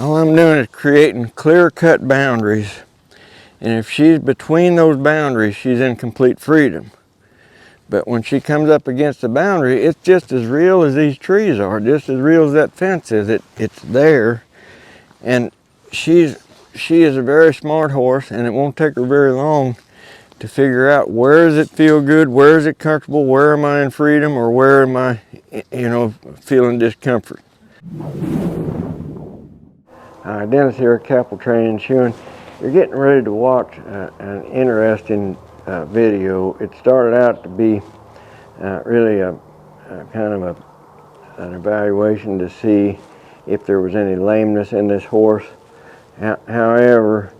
All I'm doing is creating clear-cut boundaries. And if she's between those boundaries, she's in complete freedom. But when she comes up against the boundary, it's just as real as these trees are, just as real as that fence is. It's there. And she is a very smart horse, and it won't take her very long to figure out where does it feel good, where is it comfortable, where am I in freedom, or where am I, feeling discomfort. Dennis here at Cappel Training and Shoeing. You're getting ready to watch an interesting video. It started out to be really a kind of an evaluation to see if there was any lameness in this horse. However,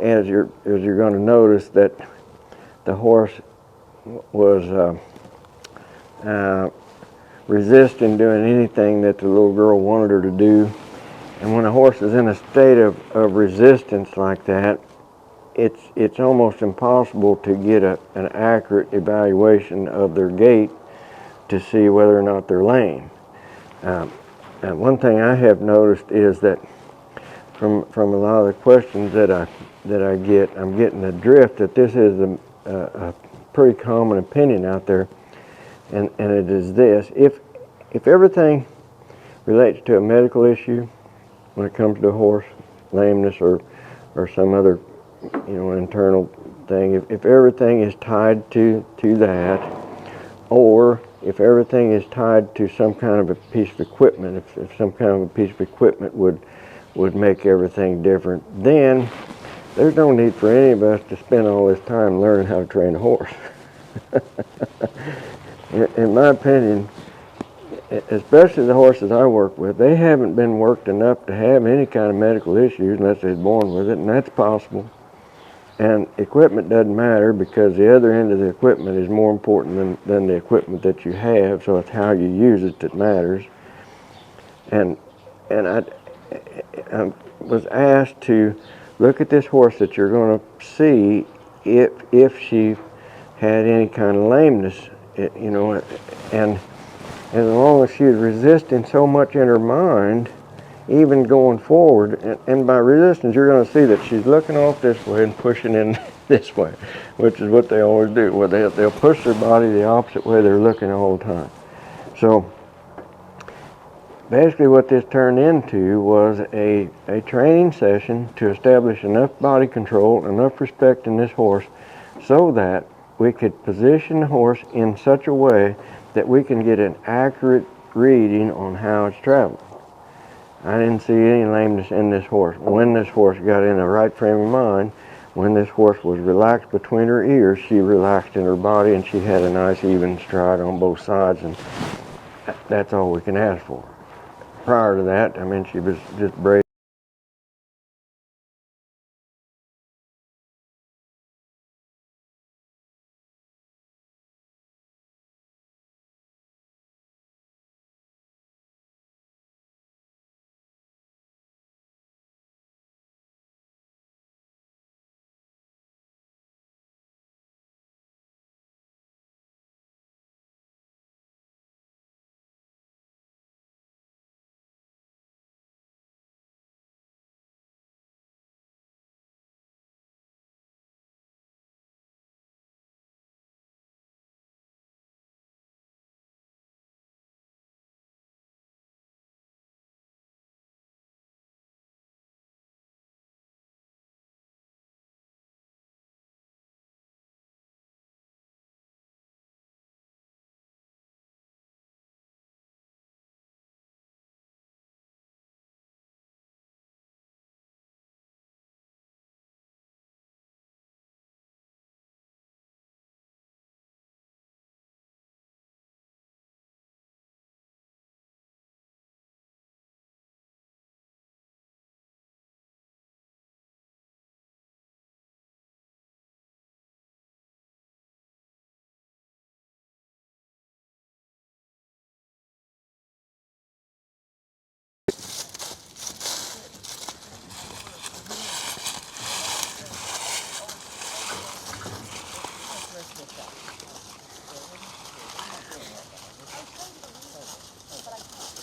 as you're going to notice that the horse was resisting doing anything that the little girl wanted her to do. And when a horse is in a state of resistance like that, it's almost impossible to get an accurate evaluation of their gait to see whether or not they're lame. And one thing I have noticed is that from a lot of the questions that I get, I'm getting the drift that this is a pretty common opinion out there, and it is this: if everything relates to a medical issue when it comes to a horse, lameness or some other internal thing, if everything is tied to that, or if everything is tied to some kind of a piece of equipment, if some kind of a piece of equipment would make everything different, then there's no need for any of us to spend all this time learning how to train a horse. In my opinion, especially the horses I work with, they haven't been worked enough to have any kind of medical issues unless they're born with it, and that's possible. And equipment doesn't matter, because the other end of the equipment is more important than the equipment that you have, so it's how you use it that matters. And I was asked to look at this horse that you're going to see if she had any kind of lameness, and as long as she was resisting so much in her mind, even going forward, and by resistance you're going to see that she's looking off this way and pushing in this way, which is what they always do. Well, they'll push their body the opposite way they're looking all the time. So basically what this turned into was a training session to establish enough body control, enough respect in this horse, so that we could position the horse in such a way that we can get an accurate reading on how it's traveling. I didn't see any lameness in this horse. When this horse got in the right frame of mind, when this horse was relaxed between her ears, she relaxed in her body, and she had a nice even stride on both sides, and that's all we can ask for. Prior to that, I mean, she was just brave.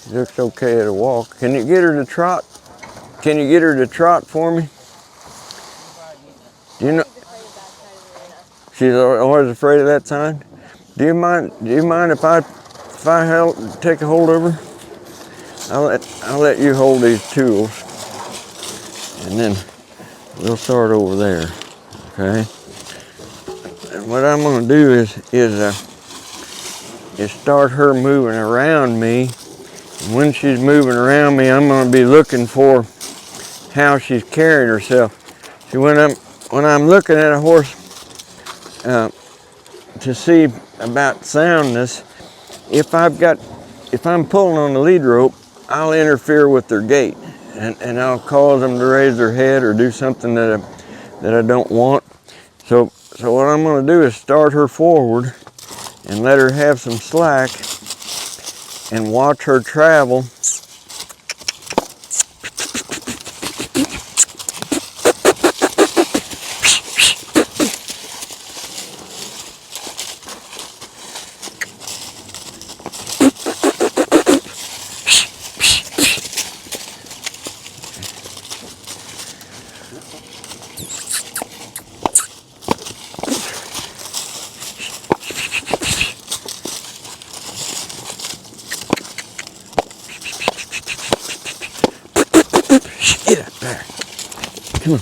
She looks okay at a walk. Can you get her to trot? Can you get her to trot for me? Do you know? She's always afraid of that sign. Do you mind if I take a hold of her? I'll let you hold these tools, and then we'll start over there. Okay. And what I'm going to do is start her moving around me. And when she's moving around me, I'm going to be looking for how she's carrying herself. See, when I'm looking at a horse to see about soundness, if I'm pulling on the lead rope, I'll interfere with their gait, and I'll cause them to raise their head or do something that I don't want. So what I'm going to do is start her forward and let her have some slack and watch her travel. Get up there. Come on.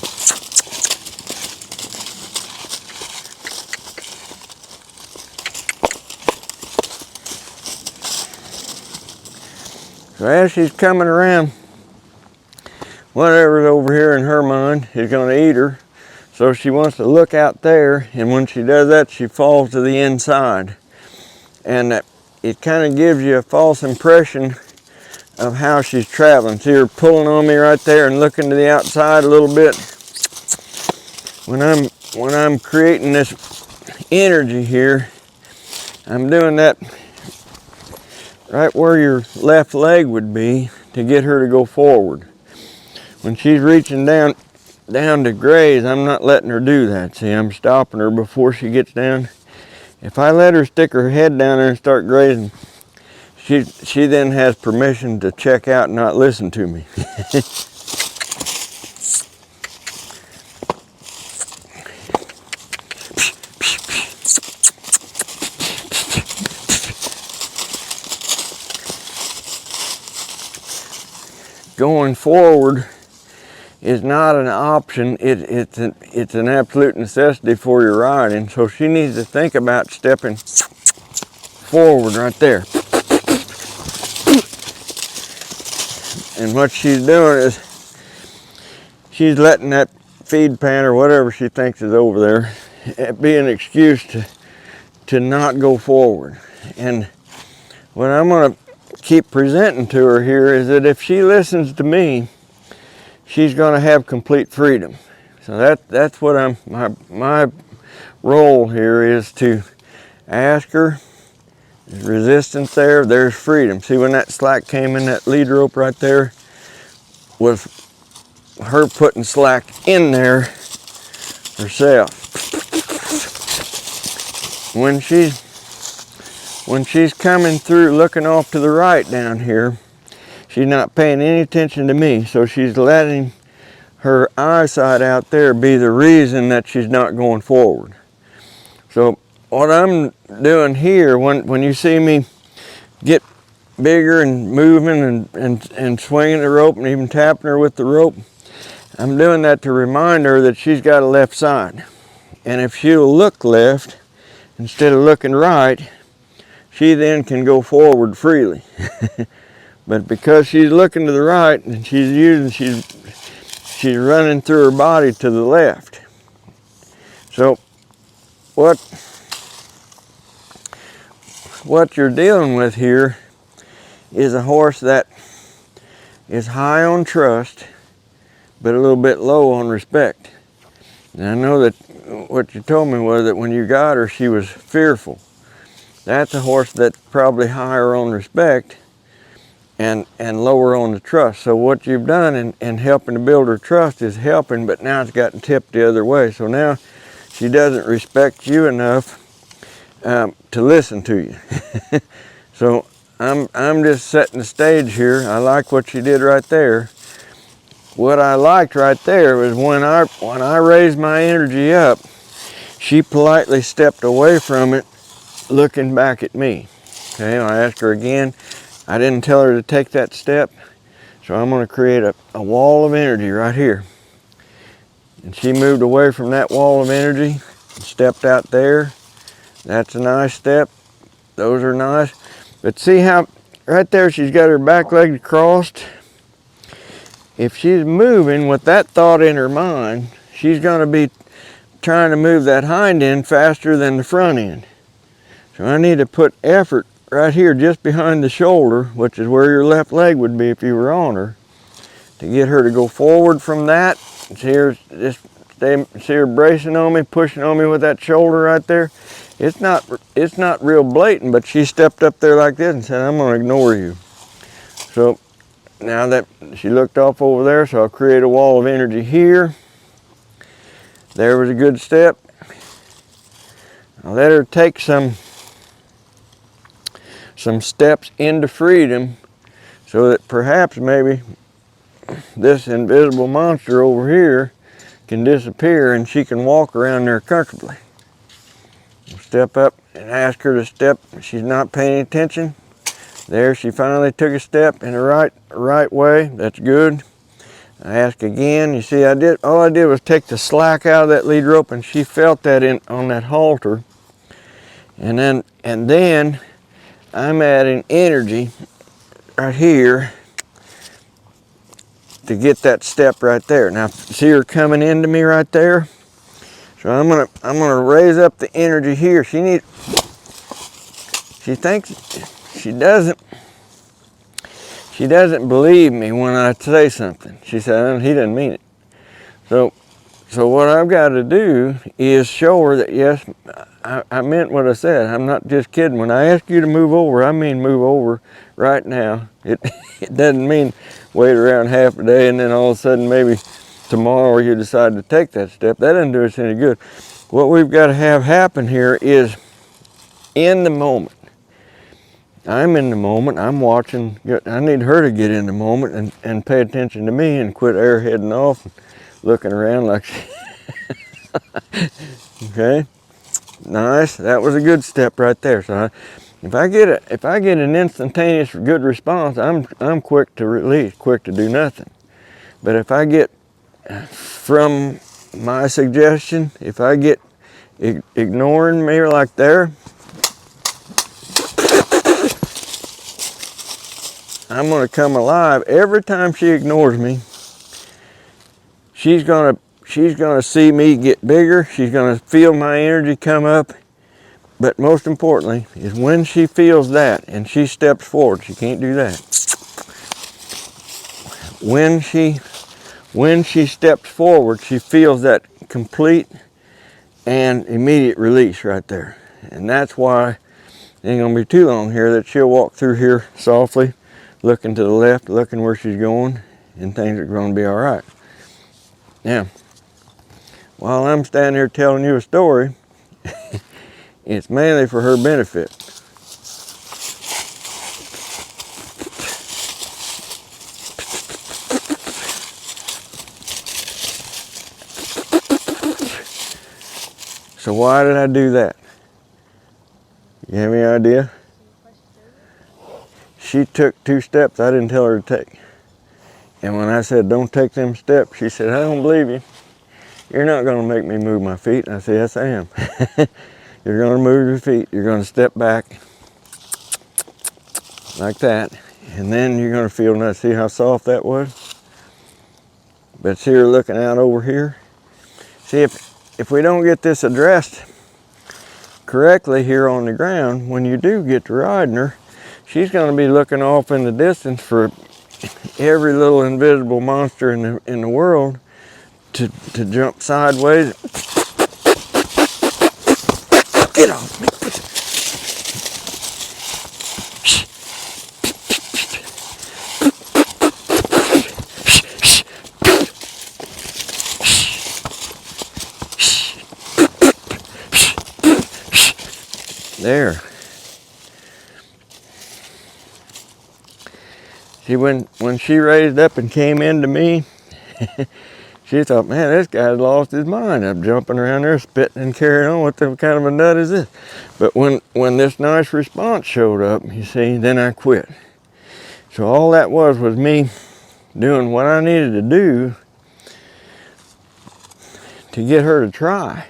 So as she's coming around, whatever's over here in her mind is going to eat her. So she wants to look out there, and when she does that, she falls to the inside. And it kind of gives you a false impression of how she's traveling. See her pulling on me right there and looking to the outside a little bit. When I'm creating this energy here, I'm doing that right where your left leg would be to get her to go forward. When she's reaching down to graze, I'm not letting her do that. See, I'm stopping her before she gets down. If I let her stick her head down there and start grazing, she then has permission to check out and not listen to me. Going forward is not an option. It's an absolute necessity for your riding. So she needs to think about stepping forward right there. And what she's doing is she's letting that feed pan or whatever she thinks is over there be an excuse to not go forward. And what I'm going to keep presenting to her here is that if she listens to me, she's going to have complete freedom. So that's what my role here is to ask her, there's resistance there, there's freedom. See, when that slack came in, that lead rope right there was her putting slack in there herself. When she's coming through looking off to the right down here, she's not paying any attention to me, so she's letting her eyesight out there be the reason that she's not going forward. So what I'm doing here, when you see me get bigger and moving and swinging the rope and even tapping her with the rope, I'm doing that to remind her that she's got a left side. And if she'll look left instead of looking right, she then can go forward freely. But because she's looking to the right and she's running through her body to the left. So what you're dealing with here is a horse that is high on trust, but a little bit low on respect. And I know that what you told me was that when you got her, she was fearful. That's a horse that's probably higher on respect and lower on the trust. So what you've done in helping to build her trust is helping, but now it's gotten tipped the other way. So now she doesn't respect you enough to listen to you. So I'm just setting the stage here. I like what she did right there. what I liked right there was when I raised my energy up, she politely stepped away from it, looking back at me. Okay, I asked her again. I didn't tell her to take that step, so I'm going to create a wall of energy right here. And she moved away from that wall of energy, stepped out there. That's a nice step. Those are nice. But see how right there she's got her back leg crossed? If she's moving with that thought in her mind, she's going to be trying to move that hind end faster than the front end. So I need to put effort right here just behind the shoulder, which is where your left leg would be if you were on her, to get her to go forward from that. See her bracing on me, pushing on me with that shoulder right there. It's not real blatant, but she stepped up there like this and said, I'm going to ignore you. So now that she looked off over there, so I'll create a wall of energy here. There was a good step. I'll let her take some steps into freedom so that perhaps maybe this invisible monster over here can disappear and she can walk around there comfortably. Step up and ask her to step. She's not paying attention. There, she finally took a step in the right way. That's good. I ask again. You see, all I did was take the slack out of that lead rope, and she felt that on that halter. And then I'm adding energy right here to get that step right there. Now, see her coming into me right there? So I'm gonna raise up the energy here. She doesn't believe me when I say something. She said, he doesn't mean it. So what I've got to do is show her that yes, I meant what I said. I'm not just kidding. When I ask you to move over, I mean move over right now. It doesn't mean wait around half a day and then all of a sudden maybe tomorrow you decide to take that step. That doesn't do us any good. What we've got to have happen here is in the moment. I'm in the moment. I'm watching. I need her to get in the moment and pay attention to me and quit airheading off and looking around like okay. Nice. That was a good step right there. So if I get an instantaneous good response, I'm quick to release, quick to do nothing. But if I get from my suggestion, if I get ignoring me like there, I'm going to come alive. Every time she ignores me, she's going to see me get bigger. She's going to feel my energy come up. But most importantly is when she feels that and she steps forward, she can't do that. When she steps forward, she feels that complete and immediate release right there. And that's why it ain't gonna be too long here that she'll walk through here softly, looking to the left, looking where she's going, and things are gonna be all right. Now, while I'm standing here telling you a story, it's mainly for her benefit. So why did I do that? You have any idea? She took 2 steps I didn't tell her to take. And when I said, don't take them steps, she said, I don't believe you. You're not going to make me move my feet. And I said, yes, I am. You're going to move your feet. You're going to step back like that. And then you're going to feel nothing. See how soft that was? But see her looking out over here? See, if we don't get this addressed correctly here on the ground, when you do get to riding her, she's going to be looking off in the distance for every little invisible monster in the world to jump sideways. Get off me. There. See, when she raised up and came into me, She thought, man, this guy's lost his mind. I'm jumping around there, spitting and carrying on. What the kind of a nut is this? But when this nice response showed up, you see, then I quit. So all that was me doing what I needed to do to get her to try.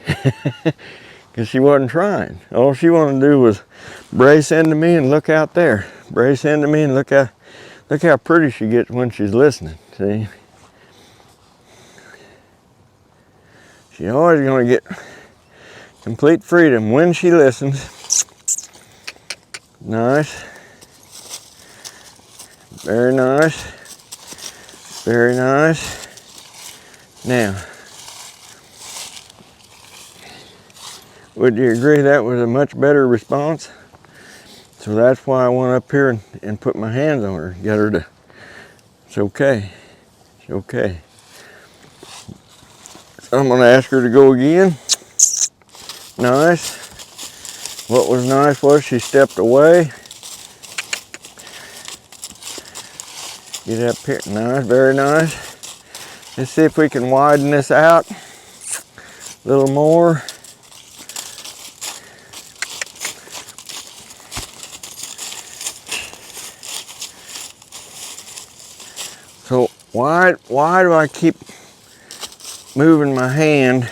Because she wasn't trying. All she wanted to do was brace into me and look out there. Brace into me and look how pretty she gets when she's listening, see? She's always going to get complete freedom when she listens. Nice. Very nice. Very nice. Now, would you agree that was a much better response? So that's why I went up here and put my hands on her, get her to, it's okay. It's okay. I'm going to ask her to go again. Nice. What was nice was she stepped away. Get up here. Nice, very nice. Let's see if we can widen this out a little more. So why do I keep moving my hand,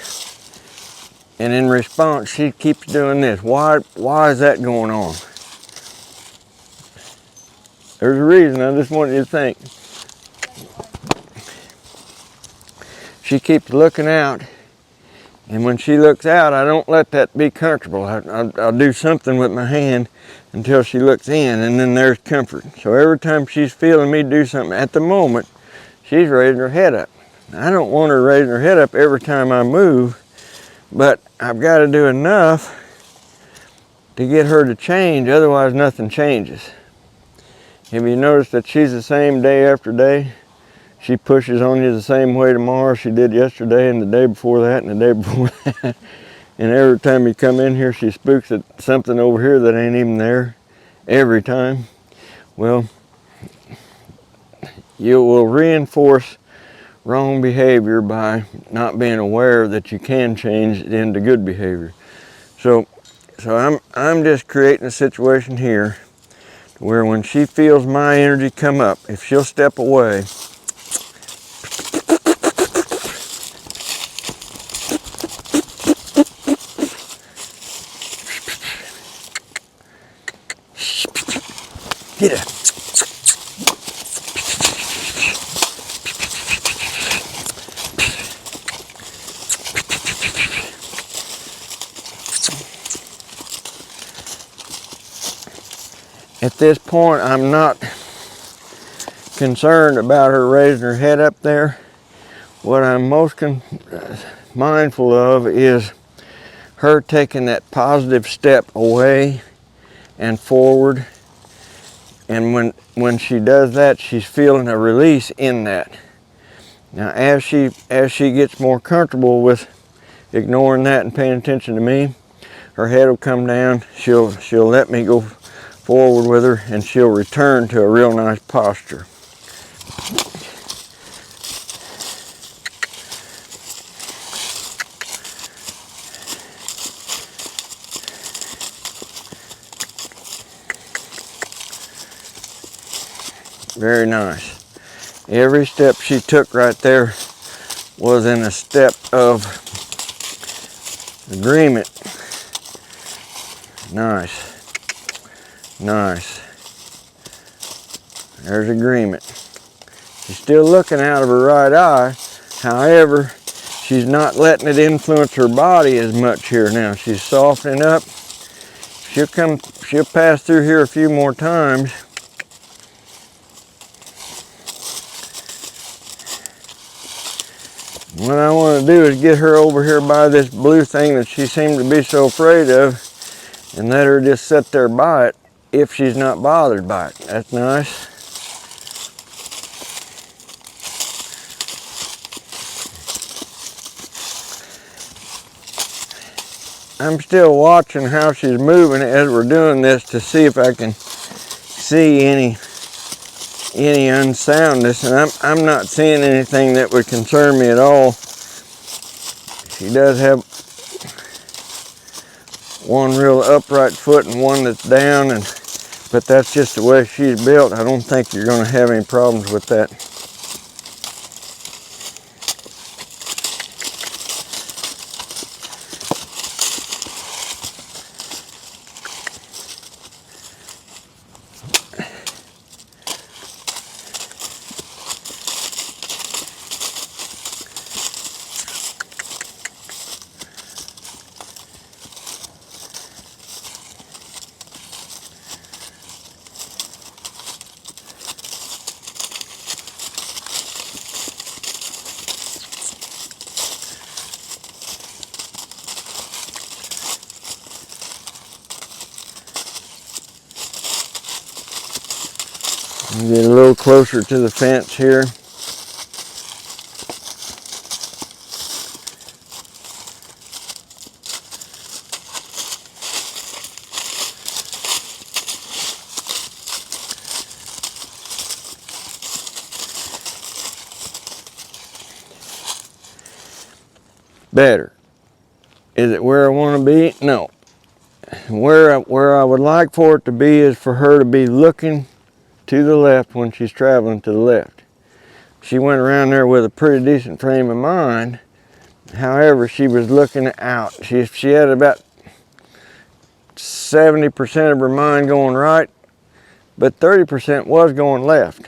and in response she keeps doing this? Why is that going on? There's a reason. I just want you to think. She keeps looking out, and when she looks out, I don't let that be comfortable. I'll do something with my hand until she looks in, and then there's comfort. So every time she's feeling me do something, at the moment she's raising her head up. I don't want her raising her head up every time I move, but I've got to do enough to get her to change, otherwise nothing changes. Have you noticed that she's the same day after day? She pushes on you the same way tomorrow she did yesterday and the day before that and the day before that. And every time you come in here, she spooks at something over here that ain't even there every time. Well, you will reinforce wrong behavior by not being aware that you can change it into good behavior. So I'm just creating a situation here where when she feels my energy come up, if she'll step away, get up. At this point, I'm not concerned about her raising her head up there. What I'm most mindful of is her taking that positive step away and forward. And when she does that, she's feeling a release in that. Now, as she gets more comfortable with ignoring that and paying attention to me, her head will come down. She'll let me go forward with her, and she'll return to a real nice posture. Very nice. Every step she took right there was in a step of agreement. Nice. Nice. There's agreement. She's still looking out of her right eye. However, she's not letting it influence her body as much here now. She's softening up. She'll pass through here a few more times. What I want to do is get her over here by this blue thing that she seemed to be so afraid of, and let her just sit there by it if she's not bothered by it. That's nice. I'm still watching how she's moving as we're doing this to see if I can see any any unsoundness, and I'm not seeing anything that would concern me at all. She does have one real upright foot and one that's down, but that's just the way she's built. I don't think you're going to have any problems with that. Get a little closer to the fence here. Better. Is it where I want to be? No. Where I would like for it to be is for her to be looking to the left when she's traveling to the left. She went around there with a pretty decent frame of mind. However, she was looking out. She had about 70% of her mind going right, but 30% was going left.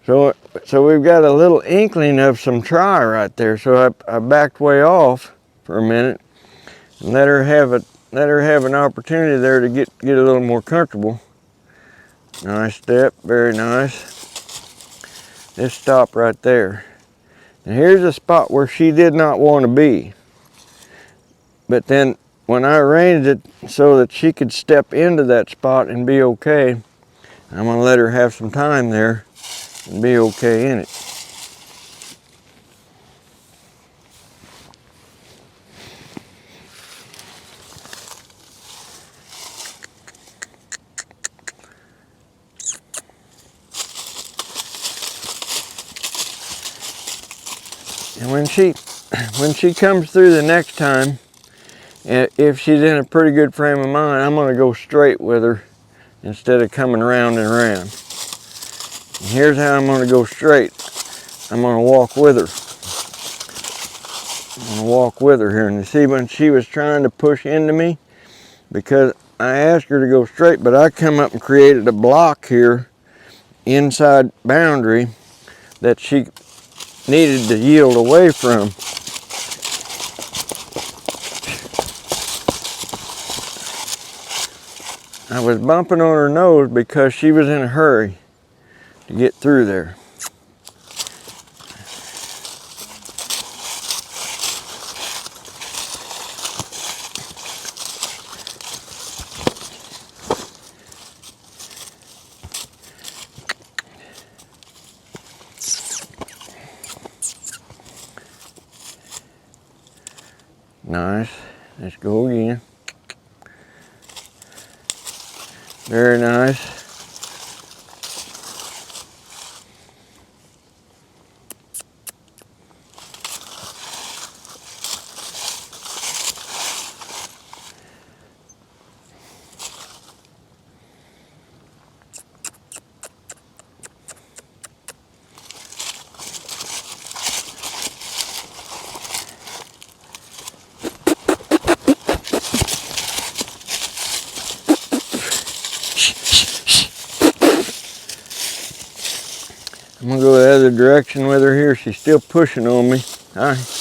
So we've got a little inkling of some try right there. So I backed way off for a minute and let her have an opportunity there to get a little more comfortable. Nice step, very nice. Just stop right there. And here's a spot where she did not want to be. But then when I arranged it so that she could step into that spot and be okay, I'm gonna let her have some time there and be okay in it. And when she comes through the next time, if she's in a pretty good frame of mind, I'm gonna go straight with her instead of coming round and round. And here's how I'm gonna go straight. I'm gonna walk with her. I'm gonna walk with her here. And you see when she was trying to push into me, because I asked her to go straight, but I come up and created a block here, inside boundary, that she needed to yield away from. I was bumping on her nose because she was in a hurry to get through there. Nice. Let's go again. Very nice. I'm gonna go the other direction with her here. She's still pushing on me. All right.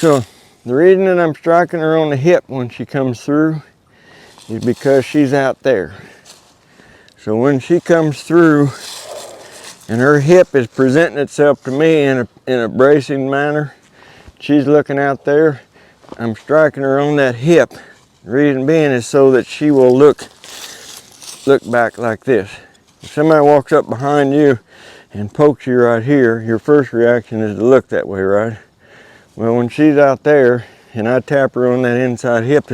So the reason that I'm striking her on the hip when she comes through is because she's out there. So when she comes through and her hip is presenting itself to me in a bracing manner, she's looking out there, I'm striking her on that hip. The reason being is so that she will look back like this. If somebody walks up behind you and pokes you right here, your first reaction is to look that way, right? Well, when she's out there and I tap her on that inside hip,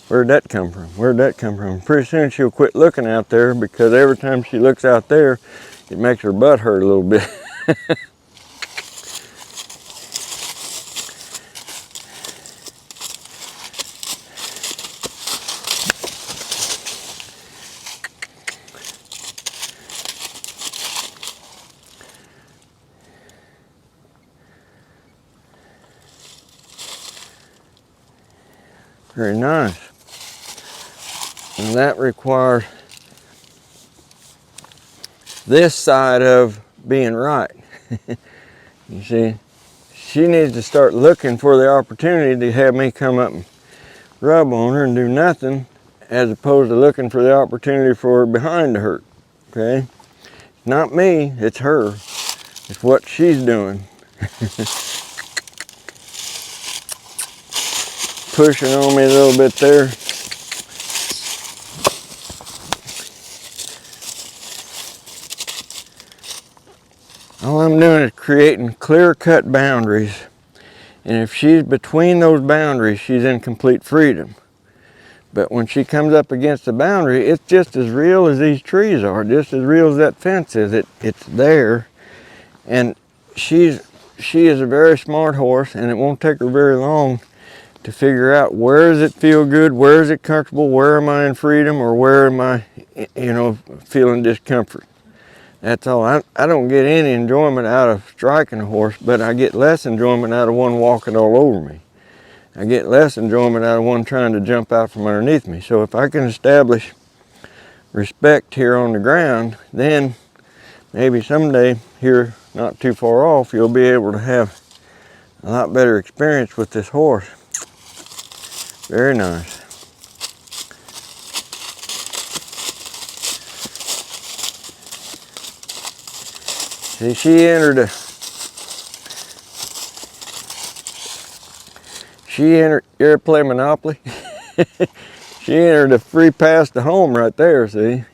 where'd that come from? Where'd that come from? Pretty soon she'll quit looking out there, because every time she looks out there, it makes her butt hurt a little bit. Very nice. And that requires this side of being right. You see, she needs to start looking for the opportunity to have me come up and rub on her and do nothing, as opposed to looking for the opportunity for her behind to hurt. Okay? Not me, it's her. It's what she's doing. Pushing on me a little bit there. All I'm doing is creating clear-cut boundaries. And if she's between those boundaries, she's in complete freedom. But when she comes up against the boundary, it's just as real as these trees are, just as real as that fence is. It's there. And she is a very smart horse, and it won't take her very long to figure out, where does it feel good, where is it comfortable, where am I in freedom, or where am I, feeling discomfort. That's all. I don't get any enjoyment out of striking a horse, but I get less enjoyment out of one walking all over me. I get less enjoyment out of one trying to jump out from underneath me. So if I can establish respect here on the ground, then maybe someday, here not too far off, you'll be able to have a lot better experience with this horse. Very nice. See, you ever play Monopoly? She entered a free pass to home right there, see?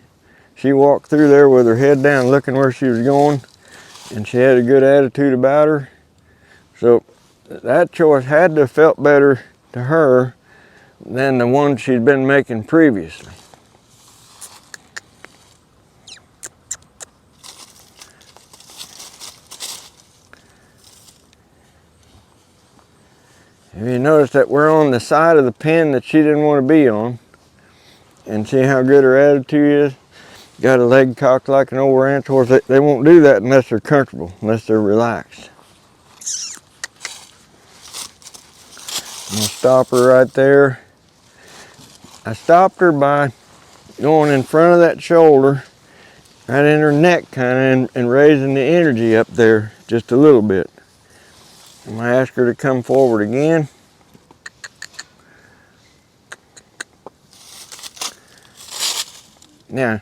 She walked through there with her head down looking where she was going, and she had a good attitude about her. So that choice had to have felt better to her than the one she'd been making previously. Have you noticed that we're on the side of the pen that she didn't want to be on? And see how good her attitude is? Got a leg cocked like an old ranch horse. They won't do that unless they're comfortable, unless they're relaxed. I'm gonna stop her right there. I stopped her by going in front of that shoulder, right in her neck kind of, and raising the energy up there just a little bit. I'm gonna ask her to come forward again. Now,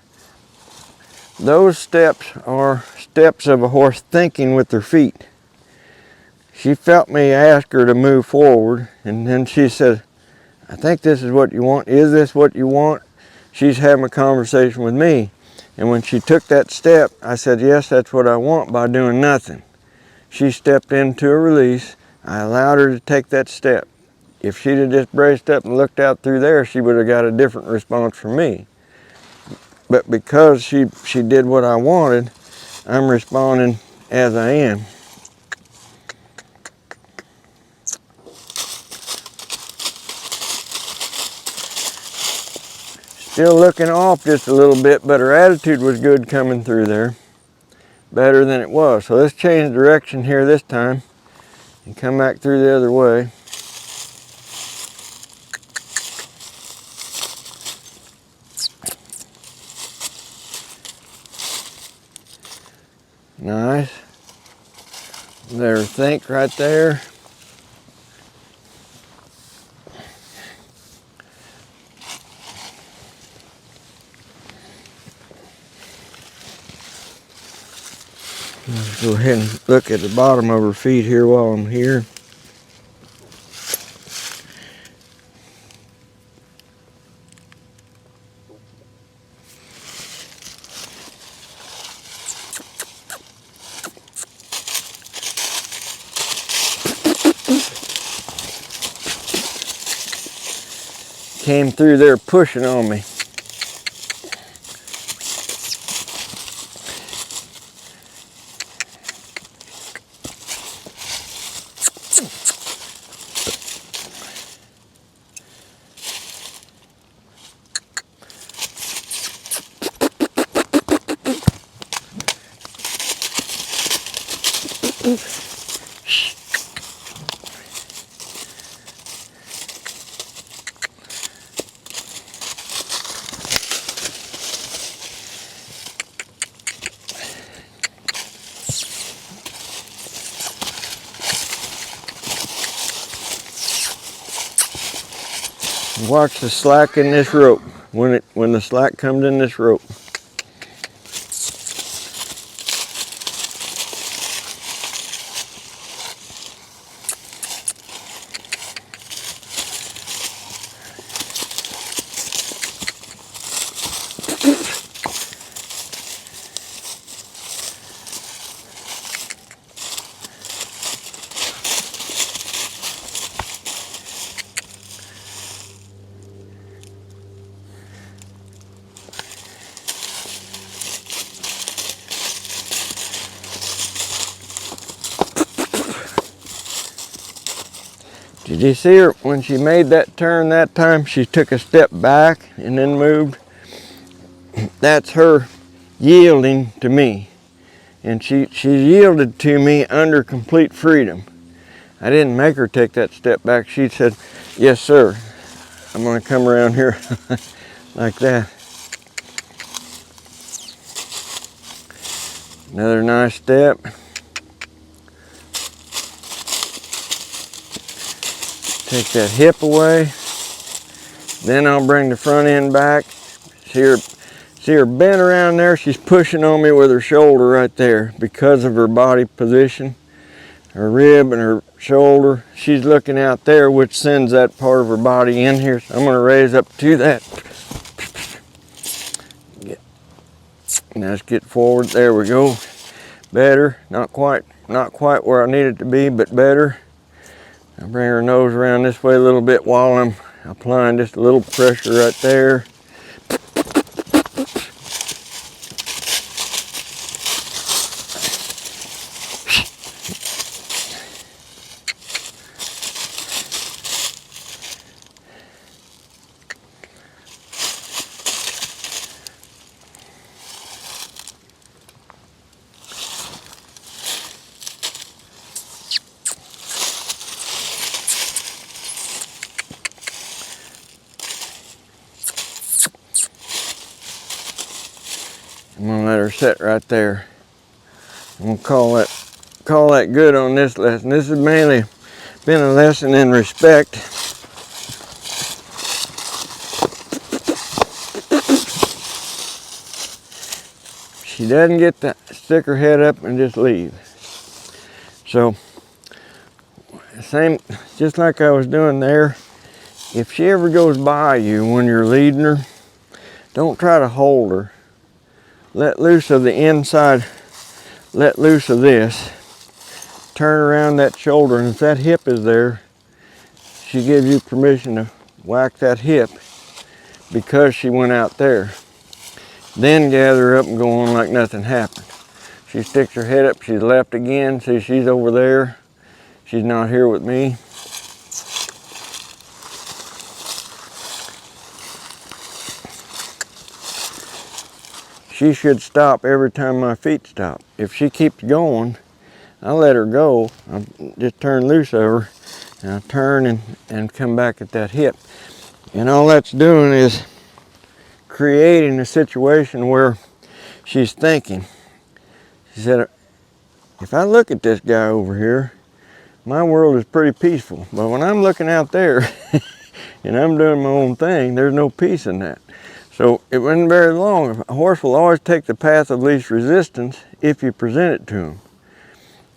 those steps are steps of a horse thinking with their feet. She felt me ask her to move forward, and then she said, I think this is what you want. Is this what you want? She's having a conversation with me. And when she took that step, I said, yes, that's what I want, by doing nothing. She stepped into a release. I allowed her to take that step. If she'd have just braced up and looked out through there, she would have got a different response from me. But because she did what I wanted, I'm responding as I am. Still looking off just a little bit, but her attitude was good coming through there. Better than it was. So let's change direction here this time and come back through the other way. Nice. Let her think right there. ahead and look at the bottom of her feet here while I'm here. Came through there pushing on me. Watch the slack in this rope. When the slack comes in this rope. Did you see her when she made that turn that time? She took a step back and then moved. That's her yielding to me. And she yielded to me under complete freedom. I didn't make her take that step back. She said, yes, sir. I'm going to come around here like that. Another nice step. Take that hip away. Then I'll bring the front end back. See her bent around there. She's pushing on me with her shoulder right there because of her body position. Her rib and her shoulder. She's looking out there, which sends that part of her body in here. So I'm going to raise up to that. Now let's get forward. There we go. Better. Not quite where I need it to be, but better. I bring her nose around this way a little bit while I'm applying just a little pressure right there. I'm gonna let her sit right there. I'm gonna call that good on this lesson. This has mainly been a lesson in respect. She doesn't get to stick her head up and just leave. So, same, just like I was doing there, if she ever goes by you when you're leading her, don't try to hold her. Let loose of the inside, let loose of this. Turn around that shoulder, and if that hip is there, she gives you permission to whack that hip because she went out there. Then gather her up and go on like nothing happened. She sticks her head up, she's left again. See, she's over there. She's not here with me. She should stop every time my feet stop. If she keeps going, I'll let her go. I'll just turn loose of her, and I'll turn and come back at that hip. And all that's doing is creating a situation where she's thinking. She said, if I look at this guy over here, my world is pretty peaceful. But when I'm looking out there and I'm doing my own thing, there's no peace in that. So it wasn't very long. A horse will always take the path of least resistance if you present it to him.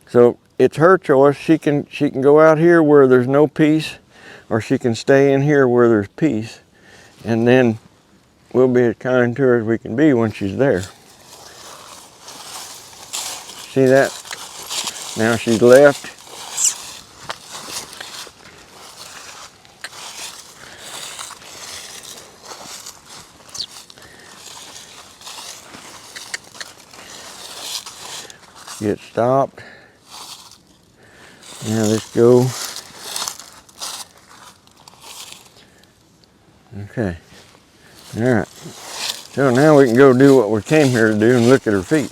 So it's her choice. She can go out here where there's no peace, or she can stay in here where there's peace, and then we'll be as kind to her as we can be when she's there. See that? Now she's left. Get stopped. Now let's go. Okay. All right. So now we can go do what we came here to do and look at her feet.